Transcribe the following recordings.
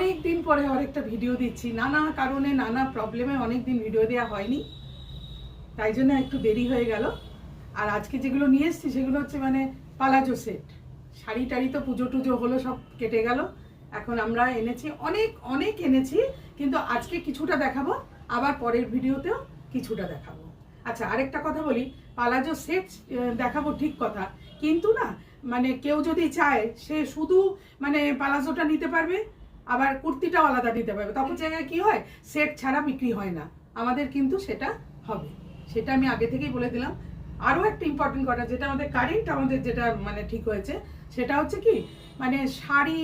অনেক দিন পরে আরেকটা ভিডিও দিচ্ছি, নানা কারণে নানা প্রবলেমে অনেক দিন ভিডিও দেওয়া হয়নি, তাই জন্য একটু দেরি হয়ে গেল। আর আজকে যেগুলো নিয়ে এসেছি সেগুলো হচ্ছে মানে পালাজো সেট। শাড়ি টাড়ি তো পুজো টুজো হলো, সব কেটে গেল। এখন আমরা এনেছি অনেক অনেক এনেছি, কিন্তু আজকে কিছুটা দেখাবো, আবার পরের ভিডিওতেও কিছুটা দেখাবো। আচ্ছা, আরেকটা কথা বলি, পালাজো সেট দেখাবো ঠিক কথা, কিন্তু না মানে কেউ যদি চায় সে শুধু মানে পালাজোটা নিতে পারবে, আবার কুর্তিটাও আলাদা নিতে পারবে। তখন জায়গায় কি হয়, সেট ছাড়া বিক্রি হয় না। আমাদের কিন্তু সেটা হবে, সেটা আমি আগে থেকেই বলে দিলাম। আরও একটা ইম্পর্টেন্ট কথা, যেটা আমাদের কারেন্ট আমাদের যেটা মানে ঠিক হয়েছে, সেটা হচ্ছে কি মানে শাড়ি,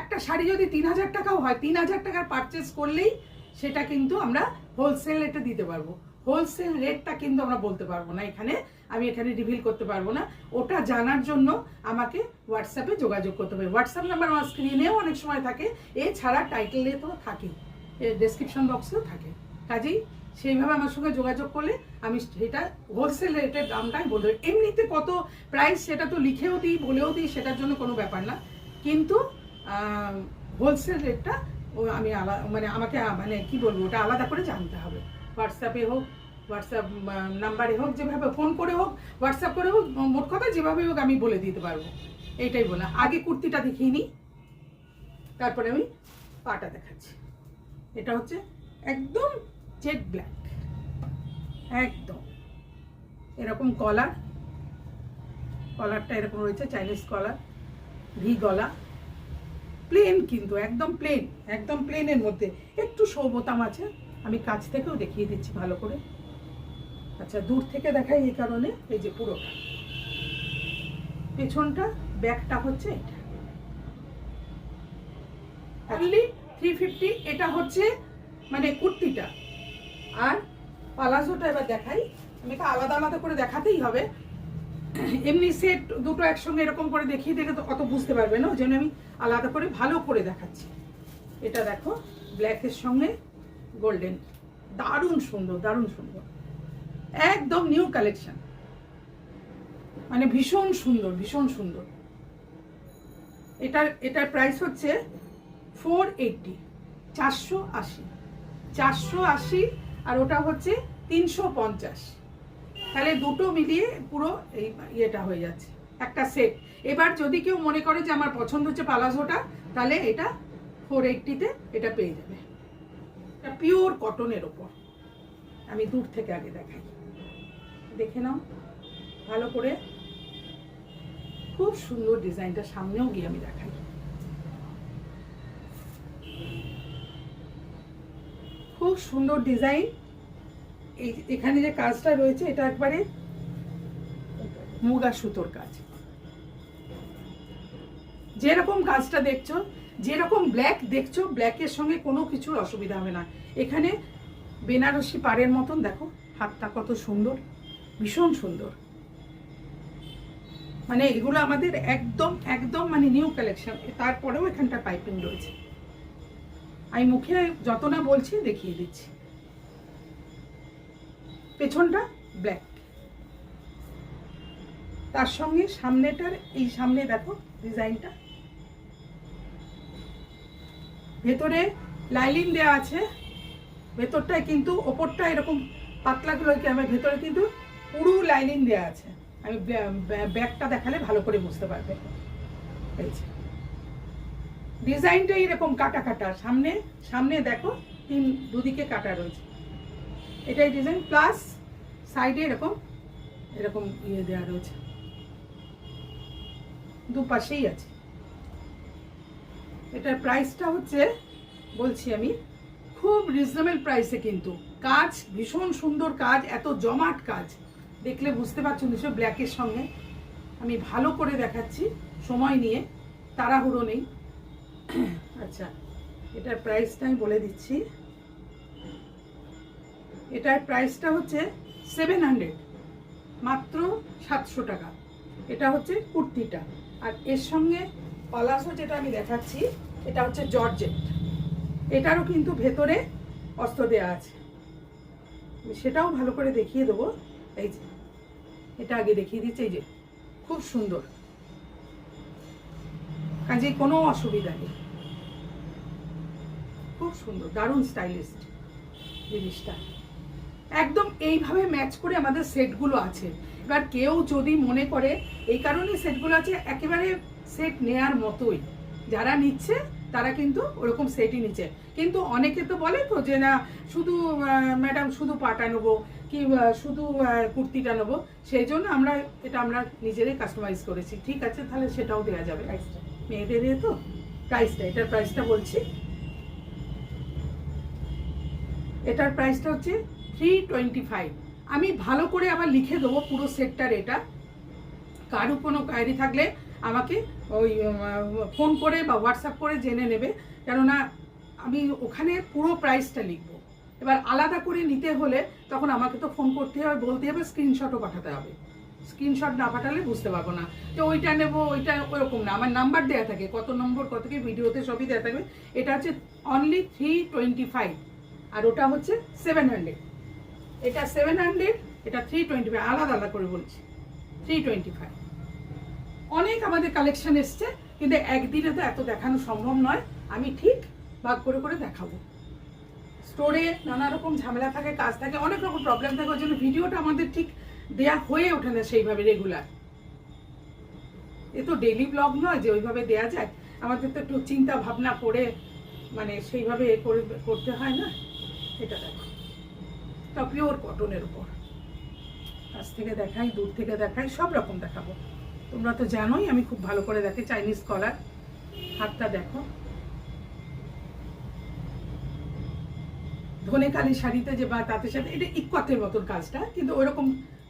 একটা শাড়ি যদি 3000 টাকাও হয়, 3000 টাকার পারচেস করলেই সেটা কিন্তু আমরা হোলসেল রেটে দিতে পারবো। হোলসেল রেটটা কিন্তু আমরা বলতে পারবো না এখানে, আমি এখানে রিভিল করতে পারবো না। ওটা জানার জন্য আমাকে হোয়াটসঅ্যাপে যোগাযোগ করতে হবে। হোয়াটসঅ্যাপ নাম্বার আমার স্ক্রিনেও অনেক সময় থাকে, এছাড়া টাইটেলে তো থাকেই, ডেসক্রিপশন বক্সেও থাকে। কাজেই সেইভাবে আমার সঙ্গে যোগাযোগ করলে আমি সেটা হোলসেল রেটের দামটাই বলতে পারি। এমনিতে কত প্রাইস সেটা তো লিখেও দিই, বলেও দিই, সেটার জন্য কোনো ব্যাপার না, কিন্তু হোলসেল রেটটা আমি আলাদা মানে আমাকে মানে কি বলবো, ওটা আলাদা করে জানতে হবে। হোয়াটসঅ্যাপে হোক, হোয়াটসঅ্যাপ নাম্বারে হোক, যেভাবে ফোন করে হোক, হোয়াটসঅ্যাপ করে হোক, মোট কথা যেভাবে হোক আমি বলে দিতে পারবো। এইটাই বলা। আগে কুর্তিটা দেখিয়ে নিই, তারপরে আমি পাটা দেখাচ্ছি। এটা হচ্ছে একদম জেড ব্ল্যাক, একদম এরকম কলার, কলারটা এরকম রয়েছে চাইনিজ কলার, ভি গলা, প্লেন কিন্তু একদম প্লেন, একদম প্লেনের মধ্যে একটু বোতাম আছে। আমি কাছ থেকেও দেখিয়ে দিচ্ছি ভালো করে। আচ্ছা, দূর থেকে দেখাই এই কারণে, এই যে পুরোটা পেছনটা, ব্যাকটা হচ্ছে এটা অনলি 350। এটা হচ্ছে মানে কুর্তিটা। আর পালাজোটা এবার দেখাই, আমি তো আলাদা আলাদা করে দেখাতেই হবে, এমনি সেট দুটো একসঙ্গে এরকম করে দেখিয়ে দিলে তো অত বুঝতে পারবে না, ওই জন্য আমি আলাদা করে ভালো করে দেখাচ্ছি। এটা দেখো, ব্ল্যাকের সঙ্গে গোল্ডেন, দারুণ সুন্দর, দারুণ সুন্দর, একদম নিউ কালেকশন, মানে ভীষণ সুন্দর, ভীষণ সুন্দর। এটার প্রাইস হচ্ছে 480, 480, 480, আর ওটা হচ্ছে 350। তাহলে দুটো মিলিয়ে পুরো এই ইয়েটা হয়ে যাচ্ছে একটা সেট। এবার যদি কেউ মনে করে যে আমার পছন্দ হচ্ছে পালাজোটা, তাহলে এটা 480-তে এটা পেয়ে যাবে। এটা পিওর কটনের ওপর। আমি দূর থেকে আগে দেখাই, দেখে নাও ভালো করে, খুব সুন্দর ডিজাইনটা। সামনেও গিয়ে আমি দেখাই, খুব সুন্দর ডিজাইন। এই এখানে যে কাজটা রয়েছে, এটা একবারে মুগা সুতোর কাজ। যেরকম কাজটা দেখছো, যেরকম ব্ল্যাক দেখছো, ব্ল্যাকের সঙ্গে কোনো কিছুর অসুবিধা হবে না। এখানে বেনারসি পাড়ের মতন দেখো, হাতটা কত সুন্দর, ভীষণ সুন্দর। মানে এগুলো আমাদের একদম একদম মানে নিউ কালেকশন। তারপরেও এখানটা পাইপিং রয়েছে, আমি মুখে যত না বলছি দেখিয়ে দিচ্ছি। পেছনটা ব্ল্যাক, তার সঙ্গে সামনেটার এই সামনে দেখো ডিজাইনটা, ভেতরে লাইলিন দেওয়া আছে। ভেতরটায় কিন্তু ওপরটা এরকম পাতলা গুলো, আমার ভেতরে কিন্তু পুরো লাইলিন দেওয়া আছে। আমি ব্যাগটা দেখালে ভালো করে বুঝতে পারবে। এই যে ডিজাইনটা এরকম কাটা কাটা, সামনে সামনে দেখো দুদিকে কাটা রয়েছে, এটাই ডিজাইন। প্লাস সাইডে এরকম এরকম ইয়ে দেওয়া রয়েছে, দুপাশেই আছে। এটার প্রাইসটা হচ্ছে বলছি আমি, খুব রিজনেবল প্রাইসে, কিন্তু কাজ ভীষণ সুন্দর কাজ, এত জমাট কাজ দেখলে বুঝতে পারছো নিশ্চয়। ব্ল্যাকের সঙ্গে আমি ভালো করে দেখাচ্ছি, সময় নিয়ে, তাড়াহুড়ো নেই। আচ্ছা, এটার প্রাইসটা আমি বলে দিচ্ছি। এটার প্রাইসটা হচ্ছে 700, মাত্র 700 টাকা। এটা হচ্ছে কুর্তিটা। আর এর সঙ্গে পালাজো যেটা আমি দেখাচ্ছি, এটা হচ্ছে জর্জেট। এটারও কিন্তু ভেতরে অস্ত্র দেওয়া আছে, সেটাও ভালো করে দেখিয়ে দেবো। এই যে এটা আগে দেখিয়ে দিচ্ছি, এই যে খুব সুন্দর, কাজে কোনো অসুবিধা নেই। খুব সুন্দর, দারুণ স্টাইলিস্ট জিনিসটা। একদম এইভাবে ম্যাচ করে আমাদের সেটগুলো আছে। এবার কেউ যদি মনে করে, এই কারণেই সেটগুলো আছে, একেবারে সেট নেয়ার মতোই, যারা নিচ্ছে তারা কিন্তু ওরকম সেটই নিচ্ছে। কিন্তু অনেকে তো বলে তো যে না শুধু ম্যাডাম শুধু পাটা নেবো কি শুধু কুর্তিটা নেবো, সেই জন্য আমরা নিজেরাই কাস্টমাইজ করেছি। ঠিক আছে, তাহলে সেটাও দেওয়া যাবে। মেয়েদের তো এটার প্রাইসটা বলছি, এটার প্রাইসটা হচ্ছে 325। আমি ভালো করে আবার লিখে দেবো পুরো সেটটার এটা। কারো কোনো কোয়ারি থাকলে আমাকে ওই ফোন করে বা হোয়াটসঅ্যাপ করে জেনে নেবে, কেননা আমি ওখানে পুরো প্রাইসটা লিখবো। এবার আলাদা করে নিতে হলে তখন আমাকে তো ফোন করতে হবে, বলতে হবে, স্ক্রিনশটও পাঠাতে হবে। স্ক্রিনশট না পাঠালে বুঝতে পারবো না যে ওইটা নেবো ওইটা, ওরকম না। আমার নাম্বার দেওয়া থাকে, কত নম্বর কত কি ভিডিওতে সবই দেওয়া থাকবে। এটা হচ্ছে অনলি 325 আর ওটা হচ্ছে 700। এটা 700, এটা 325, আলাদা আলাদা করে বলছি। 325 অনেক আমাদের কালেকশন এসছে, কিন্তু একদিনে তো এত দেখানো সম্ভব নয়। আমি ঠিক ভাগ করে করে দেখাবো। স্টোরে নানা রকম ঝামেলা থাকে, কাজ থাকে, অনেক রকম প্রবলেম থাকে, ওই জন্য ভিডিওটা আমাদের ঠিক দেয়া হয়ে ওঠে না সেইভাবে রেগুলার। এ তো ডেইলি ব্লগ নয় যে ওইভাবে দেয়া যায়, আমাদের তো একটু চিন্তা ভাবনা করে মানে সেইভাবে করতে হয় না। এটা দেখো, তা পিওর কটনের উপর, কাছ থেকে দেখাই, দূর থেকে দেখাই, সব রকম দেখাবো। তোমরা তো জানোই আমি খুব ভালো করে দেখি। চাইনিজ কলার, হাতটা দেখো, ধনেকালি শাড়িতে যে বা তাঁতের সাথে এটা ইক্কতের মতন কাজটা, কিন্তু ওইরকম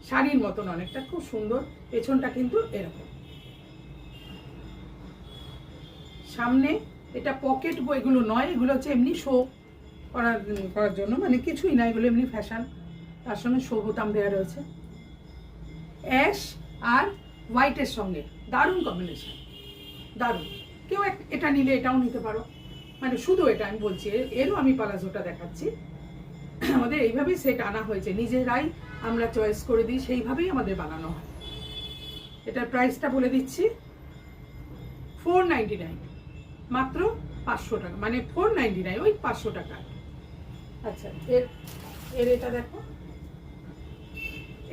শাড়ির মতন অনেকটা, খুব সুন্দর। পেছনটা কিন্তু এরকম, সামনে এটা পকেট বইগুলো নয়, এগুলো হচ্ছে এমনি শো করার জন্য, মানে কিছুই না, এগুলো এমনি ফ্যাশন। তার সঙ্গে শো বোতাম দেওয়া রয়েছে, অ্যাশ আর হোয়াইটের সঙ্গে দারুণ কম্বিনেশন, দারুণ। কেউ এটা নিলে এটাও নিতে পারো, মানে শুধু এটা আমি বলছি। এরও আমি পালাজোটা দেখাচ্ছি। আমাদের এইভাবেই সেট আনা হয়েছে, নিজেরাই আমরা চয়েস করে দিই, সেইভাবেই আমাদের বানানো হয়। এটার প্রাইসটা বলে দিচ্ছি, 499, মাত্র 500 টাকা, মানে 499, ওই 500 টাকা। আচ্ছা, এর এটা দেখো,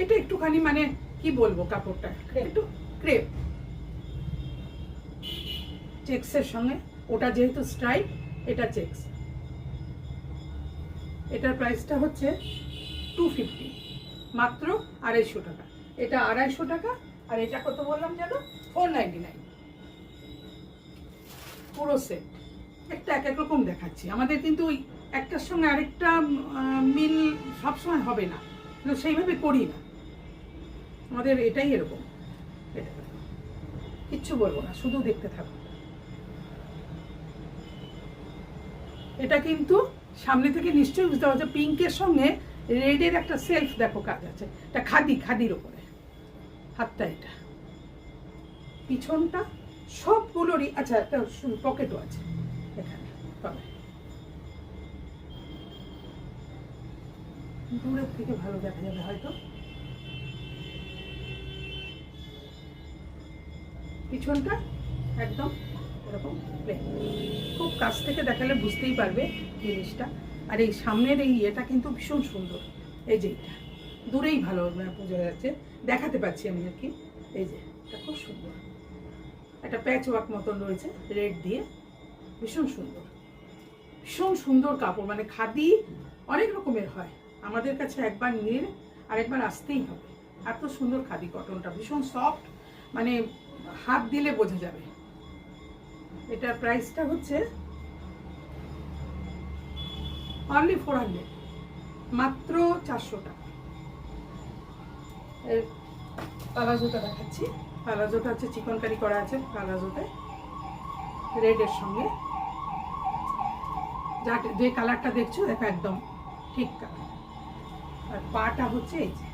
এটা একটুখানি মানে কি বলবো, কাপড়টা একটু ক্রেপ চেক্সের সঙ্গে, ওটা যেহেতু স্ট্রাইপ, এটা চেক্স। এটার প্রাইসটা হচ্ছে 250, মাত্র 250 টাকা। এটা 250 টাকা, আর এটা কত বললাম যেন, 499। পুরো সেট একটা এক এক রকম দেখাচ্ছি। আমাদের কিন্তু ওই একটার সঙ্গে আরেকটা মিল সবসময় হবে না, সেইভাবে করি না, আমাদের এটাই এরকম। এটা কিচ্ছু বলবো না, শুধু দেখতে থাকো। এটা কিন্তু সামনে থেকে নিশ্চয়ই বুঝতে পারছো, পিঙ্কের সঙ্গে রেডের একটা সেলফ দেখো কাজ আছে, এটা খাদির ওপরে। হাতটা এটা, পিছনটা সবগুলোরই, আচ্ছা একটা পকেটও আছে এখানে, তবে দূরের থেকে ভালো দেখা যাবে হয়তো। পিছনটা একদম এরকম প্লেন, খুব কাছ থেকে দেখালে বুঝতেই পারবে জিনিসটা। আর এই সামনের এই এটা কিন্তু ভীষণ সুন্দর, এই যে এটা দূরেই ভালো বোঝা যাচ্ছে, দেখাতে পাচ্ছি আমি আর কি। এই যে এটা খুব সুন্দর, একটা প্যাচ ওয়ার্ক মতন রয়েছে রেড দিয়ে, ভীষণ সুন্দর, ভীষণ সুন্দর কাপড়। মানে খাদি অনেক রকমের হয়, আমাদের কাছে একবার নিয়ে আরেকবার আসতেই হবে। এত সুন্দর খাদি কটনটা, ভীষণ সফট, মানে হাত দিলে বোঝা যাবে। এটার প্রাইসটা হচ্ছে অনলি 400, মাত্র 400 টাকা। এর পালাজোটা দেখাচ্ছি, পালাজোটা হচ্ছে চিকনকারি করা আছে, পালাজোটায় রেডের সঙ্গে যে কালারটা দেখছো দেখো একদম ঠিক কালার। আর পাটা হচ্ছে এই যে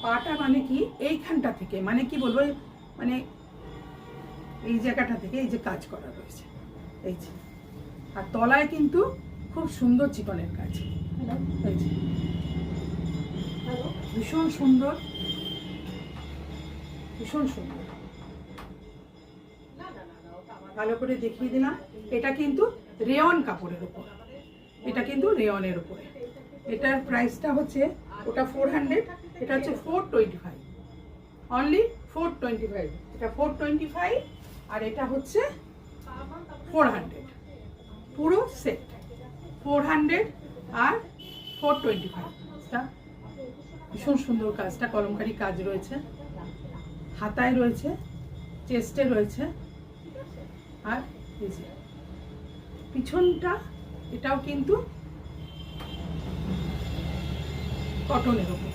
পাটা, মানে কি এইখানটা থেকে, মানে কি বলবো, মানে এই জায়গাটা থেকে এই যে কাজ করা রয়েছে, এই যে। আর তলায় কিন্তু খুব সুন্দর চিকনের কাজ, এই যে ভীষণ সুন্দর, ভীষণ সুন্দর। না না না, ওটা আমাদের ভালো করে দেখিয়ে দিলাম। এটা কিন্তু রেয়ন কাপড়ের উপর, এটা কিন্তু রেয়নের উপরে। এটার প্রাইসটা হচ্ছে, ওটা 400, এটা হচ্ছে 425, অনলি 425। এটা 425 আর এটা হচ্ছে 400, পুরো সেট 400 আর 425। ভীষণ সুন্দর কাজটা, কলমকারি কাজ রয়েছে, হাতায় রয়েছে, চেস্টে রয়েছে, আর এই যে পিছনটা, এটাও কিন্তু কটনের উপর।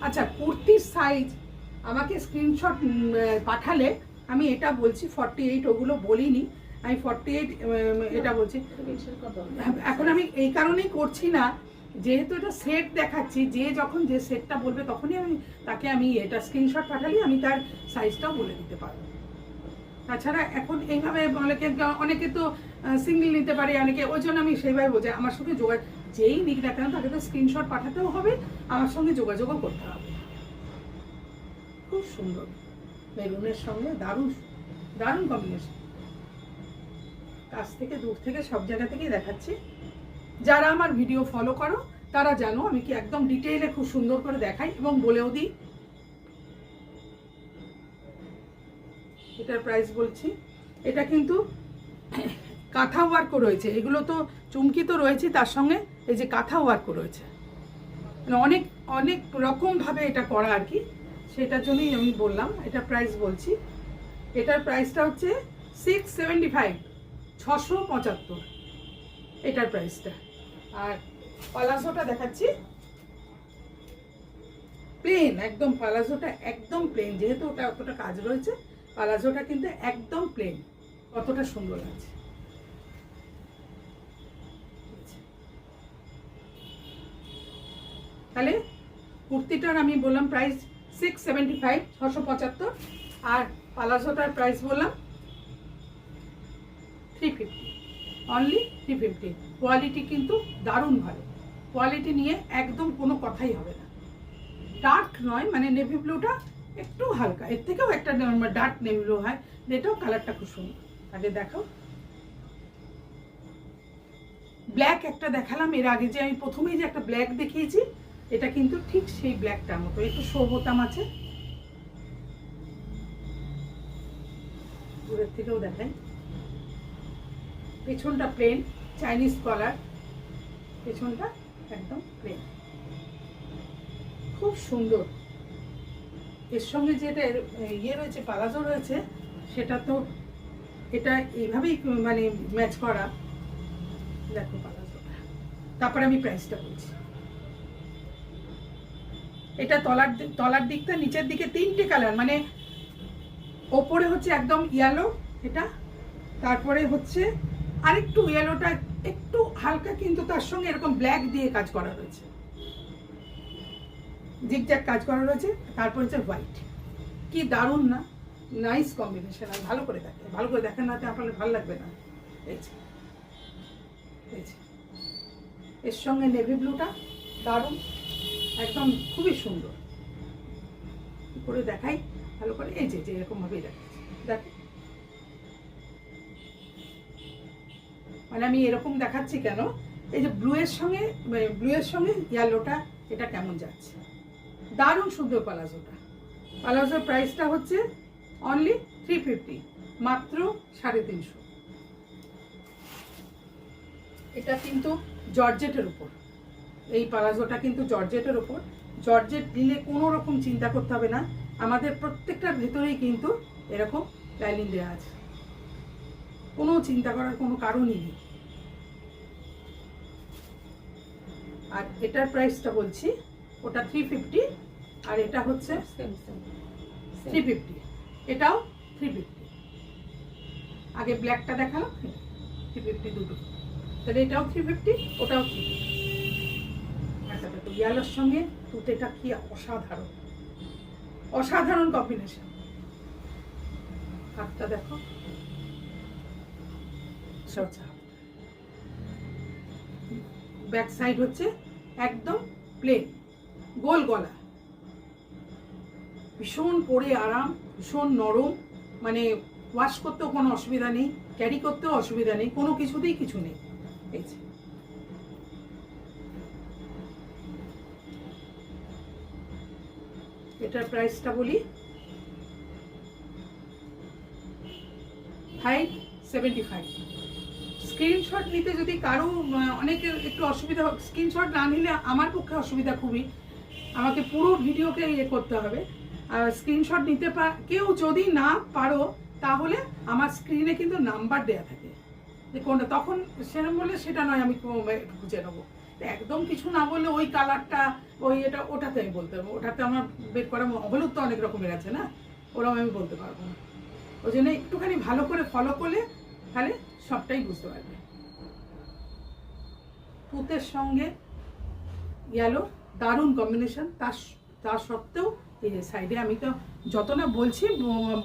আচ্ছা, কুর্তির সাইজ আমাকে স্ক্রিনশট পাঠালে আমি এটা বলছি 48, ওগুলো বলিনি, আমি 48 এটা বলছি। এখন আমি এই কারণেই করছি না, যেহেতু এটা সেট দেখাচ্ছি, যে যখন যে সেটটা বলবে তখনই আমি তাকে এটা স্ক্রিনশট পাঠালে আমি তার সাইজটাও বলে দিতে পারবো। তাছাড়া এখন এইভাবে অনেকে তো সিঙ্গেল নিতে পারে, অনেকে, ওই জন্য আমি সেইভাবে বোঝাই। আমার সঙ্গে যেই নিক না কেন তাকে তো স্ক্রিনশট পাঠাতেও হবে, আমার সঙ্গে যোগাযোগও করতে হবে। খুব সুন্দর, মেরুনের সঙ্গে দারুণ দারুণ কম্বিনেশন। কাছ থেকে দূর থেকে সব জায়গা থেকেই দেখাচ্ছি। যারা আমার ভিডিও ফলো করো তারা জানো আমি কি একদম ডিটেইলে খুব সুন্দর করে দেখাই এবং বলেও দিই। এটার প্রাইস বলছি, এটা কিন্তু কাঁথা ওয়ার্কও রয়েছে, এগুলো তো চুমকি তো রয়েছে, তার সঙ্গে এই যে কাঁথা ওয়ার্কও রয়েছে, মানে অনেক অনেক রকমভাবে এটা করা আর কি, সেটার জন্যই আমি বললাম। এটা প্রাইস বলছি, এটার প্রাইসটা হচ্ছে 675, 675 এটার প্রাইসটা। আর পালাজোটা দেখাচ্ছি, প্লেন একদম, পালাজোটা একদম প্লেন, যেহেতু ওটা অতটা কাজ রয়েছে, পালাজোটা কিন্তু একদম প্লেন। কতটা সুন্দর লাগছে। তাহলে কুর্তিটার আমি বললাম প্রাইস 675, 675, আর পালাজোটার প্রাইস বললাম 350, অনলি 350। কোয়ালিটি কিন্তু দারুণ ভালো, কোয়ালিটি নিয়ে একদম কোনো কথাই হবে না। ডার্ক নয়, মানে নেভি ব্লুটা একটু হালকা, এর থেকেও একটা ডার্ক নেভি ব্লু হয়, এটাও কালারটা খুব সুন্দর। আগে দেখাও, ব্ল্যাক একটা দেখালাম এর আগে, যে আমি প্রথমেই যে একটা ব্ল্যাক দেখিয়েছি, এটা কিন্তু ঠিক সেই ব্ল্যাকটার মতো, একটু শো বোতাম আছে, দূরের থেকেও দেখাই। পেছনটা প্লেন, চাইনিজ কলার, পেছনটা একদম প্লেন, খুব সুন্দর। এর সঙ্গে যেটা ইয়ে রয়েছে, পালাজো রয়েছে, সেটা তো এটা এইভাবেই মানে ম্যাচ করা। দেখো পালাজোটা, তারপরে আমি প্রাইসটা বলছি। এটা তলার দিকটা, নিচের দিকে তিনটে কালার, মানে ওপরে হচ্ছে একদম ইয়েলো এটা, তারপরে হচ্ছে আরেকটু ইয়েলোটা একটু হালকা, কিন্তু তার সঙ্গে এরকম ব্ল্যাক দিয়ে কাজ করা রয়েছে, জিগজ্যাগ কাজ করা রয়েছে, তারপর হচ্ছে হোয়াইট। কি দারুণ না, নাইস কম্বিনেশন। আর ভালো করে দেখেন না, আপনার ভালো লাগবে না। এই যে এর সঙ্গে নেভি ব্লুটা দারুণ, একদম খুবই সুন্দর। কি করে দেখাই ভালো করে, এই যে এরকম ভাবেই দেখাচ্ছি, দেখো। মানে আমি এরকম দেখাচ্ছি কেন, এই যে ব্লুয়ের সঙ্গে ইয়েলোটা, এটা কেমন যাচ্ছে, দারুণ সুন্দর পালাজোটা। পালাজোর প্রাইসটা হচ্ছে অনলি 350, মাত্র 350। এটা কিন্তু জর্জেটের উপর, এই পালাজোটা কিন্তু জর্জেটের উপর। জর্জেট দিলে কোনো রকম চিন্তা করতে হবে না, আমাদের প্রত্যেকটার ভেতরেই কিন্তু এরকম লাইনিং দেওয়া আছে, কোনো চিন্তা করার কোনো কারণই নেই। আর এটার প্রাইসটা বলছি, ওটা 350 আর এটা হচ্ছে 350, এটাও 350। আগে ব্ল্যাকটা দেখালাম, 350 দুটো, তাহলে এটাও 350, ওটাও 350। আচ্ছা দেখো, ইয়েলোর সঙ্গে তুতেটা কি অসাধারণ, অসাধারণ কম্বিনেশন। হাতটা দেখো, ব্যাক সাইড হচ্ছে একদম প্লেন, গোল গলা, ভীষণ পরে আরাম, ভীষণ নরম, মানে ওয়াশ করতেও কোনো অসুবিধা নেই, ক্যারি করতেও অসুবিধা নেই, কোনো কিছুতেই কিছু নেই। এই যে এটার প্রাইসটা বলি, 575। স্ক্রিনশট নিতে যদি কারো অনেকের একটু অসুবিধা, স্ক্রিনশট না নিলে আমার পক্ষে অসুবিধা খুবই, আমাকে পুরো ভিডিওকে করতে হবে। আর স্ক্রিনশট নিতে কেউ যদি না পারো তাহলে আমার স্ক্রিনে কিন্তু নাম্বার দেওয়া থাকে যে কোনটা, তখন সেরকম বলে সেটা নয় আমি খুঁজে নেবো। একদম কিছু না বললে ওই কালারটা ওই এটা ওটাতে আমি বলতে পারবো, ওটাতে আমার বের করা হলুদ তো অনেক রকমের আছে না, ওরকম আমি বলতে পারবো না। ওই জন্য একটুখানি ভালো করে ফলো করলে তাহলে সবটাই বুঝতে পারবে। তুতের সঙ্গে ইয়েলো দারুণ কম্বিনেশন, তার সত্ত্বেও এই যে সাইডে আমি তো যত না বলছি,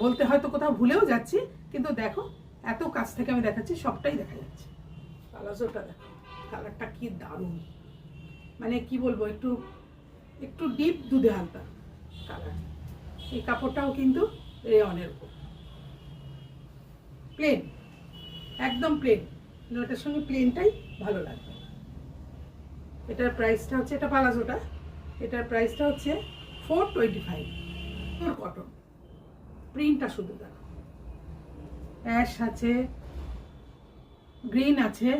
বলতে হয়তো কোথাও ভুলেও যাচ্ছি, কিন্তু দেখো এত কাছ থেকে আমি দেখাচ্ছি, সবটাই দেখা যাচ্ছে। পালাজোটা দেখো, কালারটা কি দারুণ, মানে কি বলবো, একটু একটু ডিপ দুধে হালকা কালার। এই কাপড়টাও কিন্তু রেয়নের উপর, প্লেন, একদম প্লেন, এটার সঙ্গে প্লেনটাই ভালো লাগবে। এটার প্রাইসটা হচ্ছে, এটা পালাজোটা, এটার প্রাইসটা হচ্ছে 425। পিওর কটন, প্রিন্টটা শুধু দেখো, অ্যাশ আছে, গ্রিন আছে,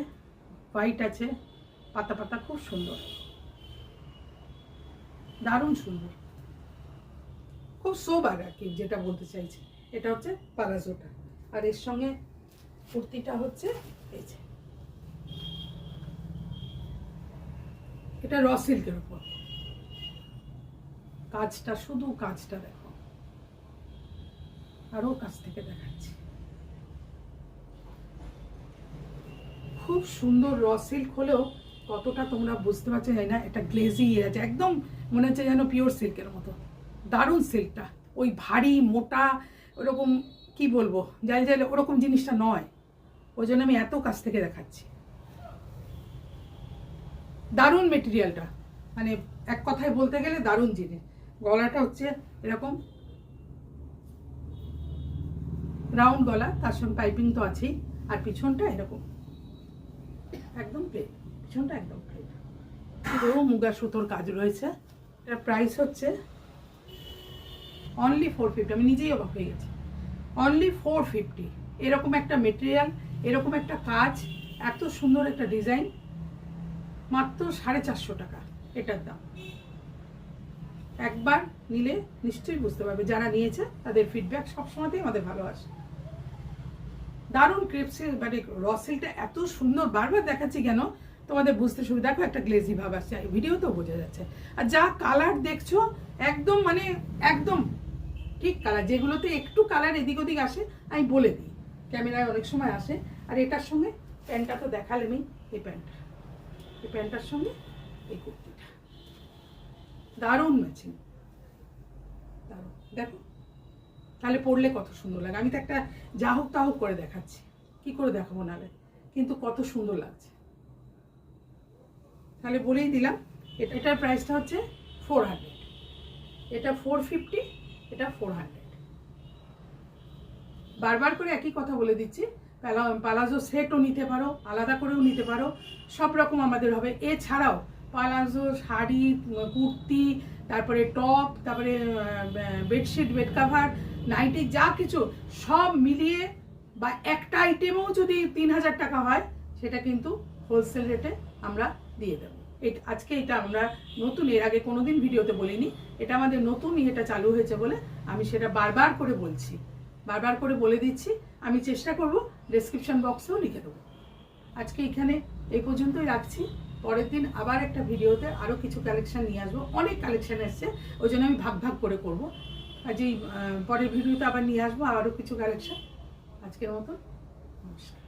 হোয়াইট আছে, পাতা পাতা, খুব সুন্দর, দারুণ সুন্দর, খুব সোবার আর কি যেটা বলতে চাইছি। এটা হচ্ছে পালাজোটা, আর এর সঙ্গে কুর্তিটা হচ্ছে এই যে, এটা র সিল্কের উপর, কাজটা শুধু কাজটা দেখো, আরো কাছ থেকে দেখাচ্ছি, খুব সুন্দর। র সিল্ক হলেও কতটা তোমরা বুঝতে পারছো জানি না, এটা গ্লেজি আছে, একদম মনে হচ্ছে যেন পিওর সিল্কের মতো, দারুণ সিল্কটা, ওই ভারী মোটা ওরকম কি বলবো জাল জাল ওরকম জিনিসটা নয়, ওই জন্য আমি এত কাছ থেকে দেখাচ্ছি। দারুণ মেটেরিয়ালটা, মানে এক কথায় বলতে গেলে দারুণ জিনিস। গলাটা হচ্ছে এরকম রাউন্ড গলা, তার সঙ্গে পাইপিং তো আছেই, আর পিছনটা এরকম একদম প্লেন, পিছনটা একদম প্লেন, পুরো মুগা সুতোর কাজ রয়েছে। এটার প্রাইস হচ্ছে অনলি 450। আমি নিজেই অবাক হয়ে গেছি, অনলি 450। এরকম একটা মেটেরিয়াল, এরকম একটা কাজ, এত সুন্দর একটা ডিজাইন, মাত্র 450 টাকা এটার দাম। একবার নিলে নিশ্চয়ই বুঝতে পারবে, যারা নিয়েছে তাদের ফিডব্যাক সবসময়তেই আমাদের ভালো আসে। দারুণ ক্রেপসের, মানে র সিল্কটা এত সুন্দর, বারবার দেখাচ্ছি কেন তোমাদের বুঝতে সুবিধা। দেখো একটা গ্লেজি ভাব আসছে, ভিডিওতেও বোঝা যাচ্ছে, আর যা কালার দেখছো একদম মানে একদম ঠিক কালার, যেগুলোতে একটু কালার এদিক ওদিক আসে আমি বলে দিই, ক্যামেরায় অনেক সময় আসে। আর এটার সঙ্গে প্যান্টটা তো দেখালেনি, এই প্যান্টটা, এই প্যান্টটার সঙ্গে এই কুর্তিটা দারুণ ম্যাচিং, দারুণ। দেখো তাহলে পরলে কত সুন্দর লাগে। আমি তো একটা যা হোক তা হোক করে দেখাচ্ছি, কি করে দেখাবো নাহলে, কিন্তু কত সুন্দর লাগছে। তাহলে বলেই দিলাম, এটার প্রাইসটা হচ্ছে 400, এটা 450, এটা 400। বারবার করে একই কথা বলে দিচ্ছি, পালাজো সেটও নিতে পারো, আলাদা করেও নিতে পারো, সব রকম আমাদের হবে। এছাড়াও পালাজো শাড়ি, কুর্তি, তারপরে টপ, তারপরে বেডশিট, বেড কাভার, নাইটি, যা কিছু সব মিলিয়ে, বা একটা আইটেমেও যদি 3000 টাকা হয় সেটা কিন্তু হোলসেল রেটে আমরা দিয়ে দেবো। আজকে এটা আমরা নতুন, এর আগে কোনোদিন ভিডিওতে বলিনি, এটা আমাদের নতুন এটা চালু হয়েছে বলে আমি সেটা বারবার করে বলছি, বারবার করে বলে দিচ্ছি। আমি চেষ্টা করব ডেসক্রিপশন বক্সেও লিখে দেবো। আজকে এখানে এই পর্যন্তই রাখছি, পরের দিন আবার একটা ভিডিওতে আরও কিছু কালেকশন নিয়ে আসবো। অনেক কালেকশন এসছে, ওই জন্য আমি ভাগ ভাগ করে করবো। আজই পরের ভিডিওতে আবার নিয়ে আসবো আরও কিছু কালেকশন। আজকের মতো নমস্কার।